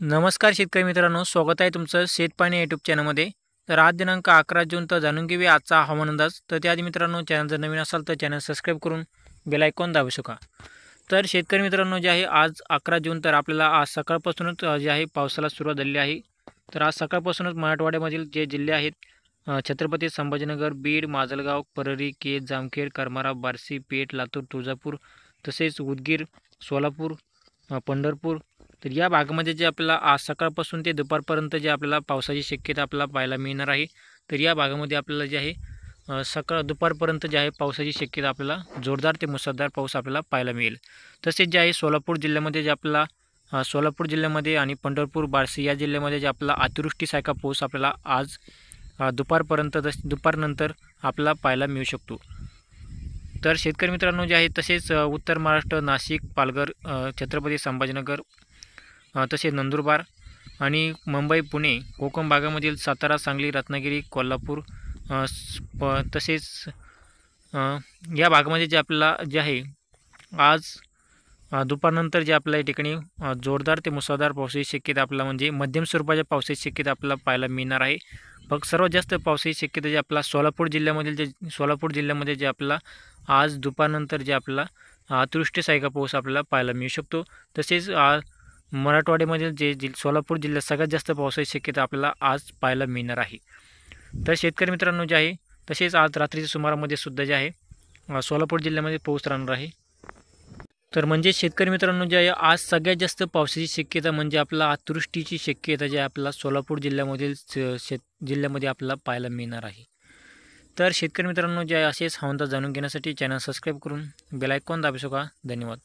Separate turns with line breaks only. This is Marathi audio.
नमस्कार शेतकरी मित्रांनो, स्वागत आहे तुमचं शेतपाणी यूट्यूब चॅनलमध्ये। तर आज दिनांक 11 जून तर जाणून घेऊया आजचा हवामान अंदाज। तर त्याआधी मित्रांनो, चॅनल जर नवीन असाल तर चॅनल सबस्क्राईब करून बेल आयकॉन दाबू शका। तर शेतकरी मित्रांनो, जे आहे आज 11 जून तर आपल्याला आज सकाळपासूनच जे आहे पावसाला सुरुवात झालेली आहे। तर आज सकाळपासूनच मराठवाड्यामधील जे जिल्हे आहेत छत्रपती संभाजीनगर, बीड, माजलगाव, परळी, केज, जामखेड, करमाळा, बार्शी, पेठ, लातूर, तुळजापूर तसेच उदगीर, सोलापूर, पंढरपूर तर या भागामध्ये जे आपल्याला आज सकाळपासून ते दुपारपर्यंत जे आपल्याला पावसाची शक्यता आपल्याला पाहायला मिळणार आहे। तर या भागामध्ये आपल्याला जे आहे सकाळ दुपारपर्यंत जे आहे पावसाची शक्यता आपल्याला जोरदार ते मुसळधार पाऊस आपल्याला पाहायला मिळेल। तसेच जे आहे सोलापूर जिल्ह्यामध्ये जे आपल्याला सोलापूर जिल्ह्यामध्ये आणि पंढरपूर, बार्शी या जिल्ह्यामध्ये जे आपल्याला अतिवृष्टीसारखा पाऊस आपल्याला आज दुपारपर्यंत दुपारनंतर आपल्याला पाहायला मिळू शकतो। तर शेतकरी मित्रांनो, जे आहे तसेच उत्तर महाराष्ट्र, नाशिक, पालघर, छत्रपती संभाजीनगर तसेच नंदुरबार आणि मुंबई, पुणे, कोकण भागामधील सातारा, सांगली, रत्नागिरी, कोल्हापूर तसेच या भागामध्ये जे आपल्याला जे आहे आज दुपारनंतर जे आपल्याला या ठिकाणी जोरदार ते मुसळधार पावसाची शक्यता आपल्याला म्हणजे मध्यम स्वरूपाच्या पावसाची शक्यता आपल्याला पाहायला मिळणार आहे। फक्त सर्वात जास्त पावसाची शक्यता जे आपला सोलापूर जिल्ह्यामध्ये जे आपल्याला आज दुपारनंतर जे आपल्याला अतिवृष्टीसारखा पाऊस आपल्याला पाहायला मिळू शकतो। तसेच मराठवाड्यामधील सोलापूर जिल्ह्यात सगळ्यात जास्त पावसाची शक्यता आपल्याला आज पाहायला मिळणार आहे। तर शेतकरी मित्रांनो, जे आहे तसेच आज रात्रीच्या सुमारामध्ये सुद्धा जे आहे सोलापूर जिल्ह्यामध्ये पाऊस राहणार आहे। तर म्हणजे शेतकरी मित्रांनो, जे आहे आज सगळ्यात जास्त पावसाची शक्यता म्हणजे आपला अतिवृष्टीची शक्यता जे आपल्याला सोलापूर जिल्ह्यामधील जिल्ह्यामध्ये आपल्याला पाहायला मिळणार आहे। तर शेतकरी मित्रांनो, जे आहे असेच हवामान जाणून घेण्यासाठी चॅनल सबस्क्राईब करून बेल आयकॉन दाबू शका। धन्यवाद।